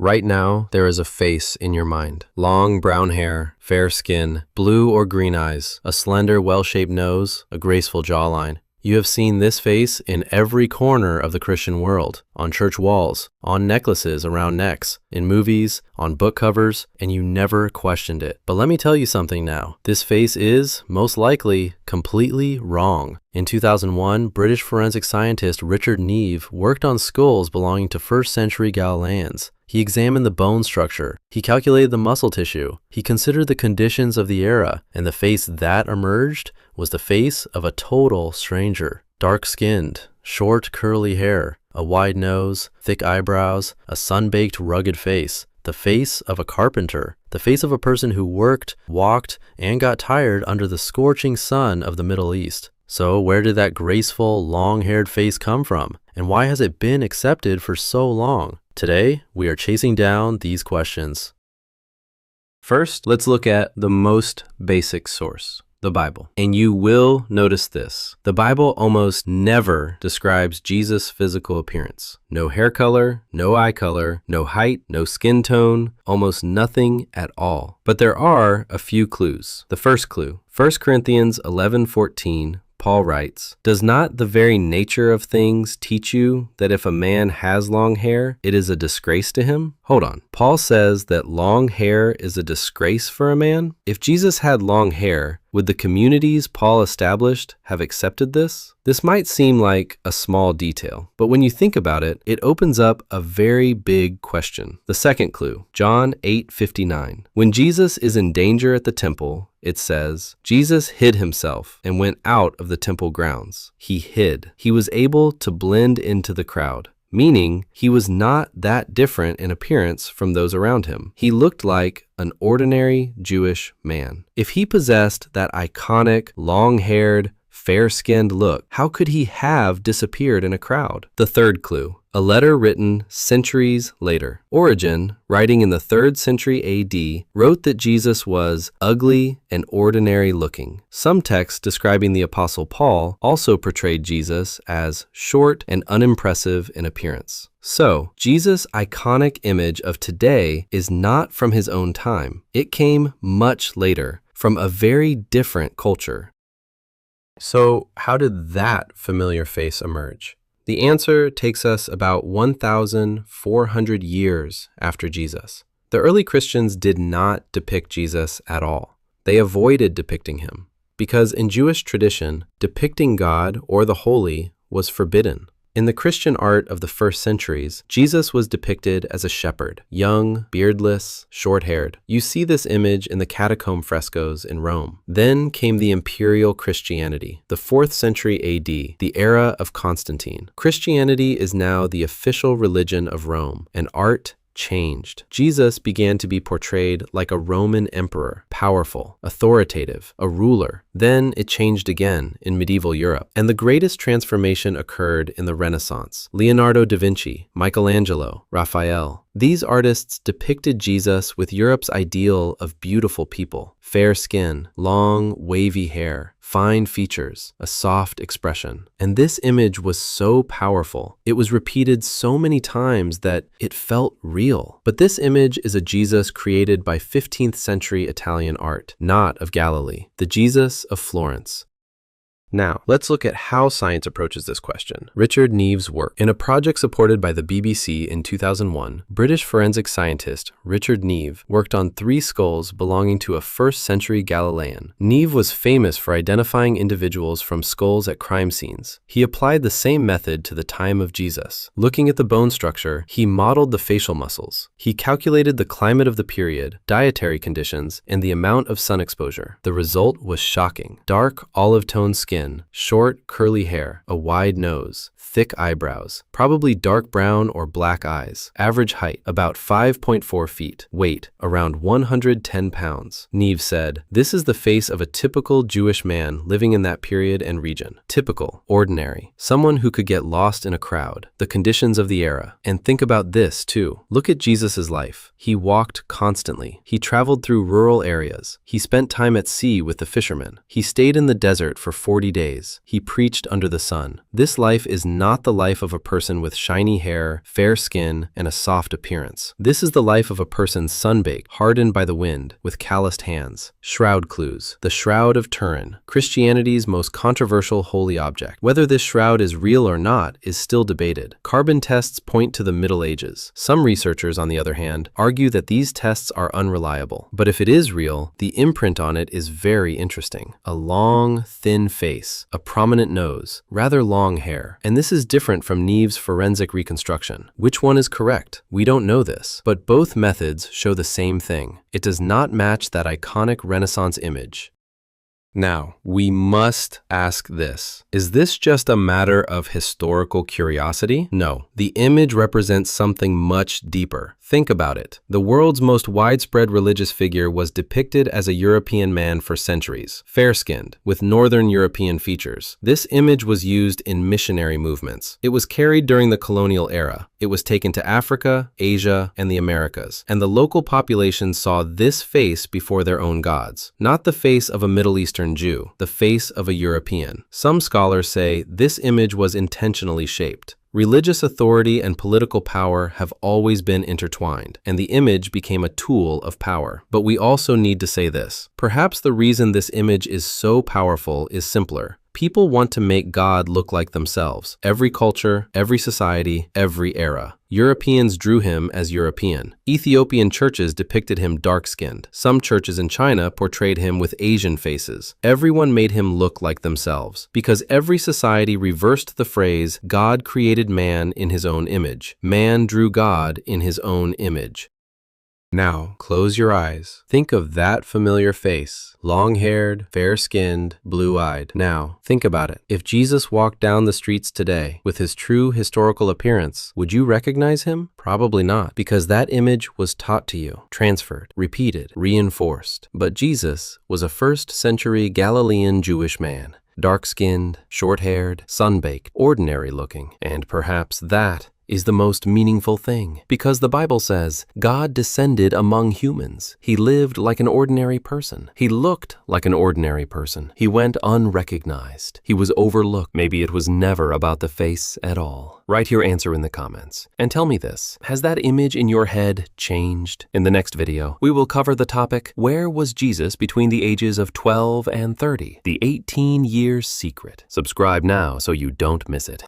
Right now, there is a face in your mind. Long brown hair, fair skin, blue or green eyes, a slender, well-shaped nose, a graceful jawline. You have seen this face in every corner of the Christian world, on church walls, on necklaces around necks, in movies, on book covers, and you never questioned it. But let me tell you something now. This face is, most likely, completely wrong. In 2001, British forensic scientist Richard Neve worked on skulls belonging to first-century Galileans. He examined the bone structure, he calculated the muscle tissue, he considered the conditions of the era, and the face that emerged was the face of a total stranger. Dark-skinned, short curly hair, a wide nose, thick eyebrows, a sun-baked rugged face. The face of a carpenter, the face of a person who worked, walked, and got tired under the scorching sun of the Middle East. So where did that graceful, long-haired face come from? And why has it been accepted for so long? Today, we are chasing down these questions. First, let's look at the most basic source, the Bible. And you will notice this. The Bible almost never describes Jesus' physical appearance. No hair color, no eye color, no height, no skin tone, almost nothing at all. But there are a few clues. The first clue, 1 Corinthians 11:14, Paul writes, "Does not the very nature of things teach you that if a man has long hair, it is a disgrace to him?" Hold on. Paul says that long hair is a disgrace for a man? If Jesus had long hair, would the communities Paul established have accepted this? This might seem like a small detail, but when you think about it, it opens up a very big question. The second clue, John 8:59. When Jesus is in danger at the temple, it says, Jesus hid himself and went out of the temple grounds. He hid. He was able to blend into the crowd, meaning he was not that different in appearance from those around him. He looked like an ordinary Jewish man. If he possessed that iconic, long-haired, fair-skinned look, how could he have disappeared in a crowd? The third clue, a letter written centuries later. Origen, writing in the 3rd century AD, wrote that Jesus was ugly and ordinary looking. Some texts describing the Apostle Paul also portrayed Jesus as short and unimpressive in appearance. So, Jesus' iconic image of today is not from his own time. It came much later, from a very different culture. So, how did that familiar face emerge? The answer takes us about 1,400 years after Jesus. The early Christians did not depict Jesus at all. They avoided depicting him because in Jewish tradition, depicting God or the holy was forbidden. In the Christian art of the first centuries, Jesus was depicted as a shepherd, young, beardless, short-haired. You see this image in the catacomb frescoes in Rome. Then came the imperial Christianity, the 4th century AD, the era of Constantine. Christianity is now the official religion of Rome, and art changed. Jesus began to be portrayed like a Roman emperor, powerful, authoritative, a ruler. Then it changed again in medieval Europe. And the greatest transformation occurred in the Renaissance. Leonardo da Vinci, Michelangelo, Raphael. These artists depicted Jesus with Europe's ideal of beautiful people. Fair skin, long, wavy hair, fine features, a soft expression. And this image was so powerful. It was repeated so many times that it felt real. But this image is a Jesus created by 15th century Italian art, not of Galilee, the Jesus of Florence. Now, let's look at how science approaches this question. Richard Neve's work. In a project supported by the BBC in 2001, British forensic scientist Richard Neve worked on 3 skulls belonging to a 1st century Galilean. Neve was famous for identifying individuals from skulls at crime scenes. He applied the same method to the time of Jesus. Looking at the bone structure, he modeled the facial muscles. He calculated the climate of the period, dietary conditions, and the amount of sun exposure. The result was shocking. Dark, olive-toned skin, short, curly hair, a wide nose, thick eyebrows, probably dark brown or black eyes. Average height, about 5.4 feet. Weight, around 110 pounds. Neve said, "This is the face of a typical Jewish man living in that period and region. Typical, ordinary, someone who could get lost in a crowd, the conditions of the era." And think about this too. Look at Jesus' life. He walked constantly. He traveled through rural areas. He spent time at sea with the fishermen. He stayed in the desert for 40 days. He preached under the sun. This life is not the life of a person with shiny hair, fair skin, and a soft appearance. This is the life of a person sunbaked, hardened by the wind, with calloused hands. Shroud clues. The Shroud of Turin, Christianity's most controversial holy object. Whether this shroud is real or not is still debated. Carbon tests point to the Middle Ages. Some researchers, on the other hand, argue that these tests are unreliable. But if it is real, the imprint on it is very interesting. A long, thin face, a prominent nose, rather long hair. And this is different from Neve's forensic reconstruction. Which one is correct? We don't know this, but both methods show the same thing. It does not match that iconic Renaissance image. Now, we must ask this. Is this just a matter of historical curiosity? No. The image represents something much deeper. Think about it. The world's most widespread religious figure was depicted as a European man for centuries, fair-skinned, with Northern European features. This image was used in missionary movements. It was carried during the colonial era. It was taken to Africa, Asia, and the Americas. And the local population saw this face before their own gods. Not the face of a Middle Eastern Jew, the face of a European. Some scholars say this image was intentionally shaped. Religious authority and political power have always been intertwined, and the image became a tool of power. But we also need to say this. Perhaps the reason this image is so powerful is simpler. People want to make God look like themselves. Every culture, every society, every era. Europeans drew him as European. Ethiopian churches depicted him dark-skinned. Some churches in China portrayed him with Asian faces. Everyone made him look like themselves, because every society reversed the phrase, God created man in his own image. Man drew God in his own image. Now, close your eyes. Think of that familiar face. Long-haired, fair-skinned, blue-eyed. Now, think about it. If Jesus walked down the streets today with his true historical appearance, would you recognize him? Probably not, because that image was taught to you, transferred, repeated, reinforced. But Jesus was a first-century Galilean Jewish man. Dark-skinned, short-haired, sun-baked, ordinary-looking. And perhaps that is the most meaningful thing, because the Bible says God descended among humans. He lived like an ordinary person. He looked like an ordinary person. He went unrecognized. He was overlooked. Maybe it was never about the face at all. Write your answer in the comments. And tell me this, has that image in your head changed? In the next video, we will cover the topic, where was Jesus between the ages of 12 and 30? The 18 Years Secret. Subscribe now so you don't miss it.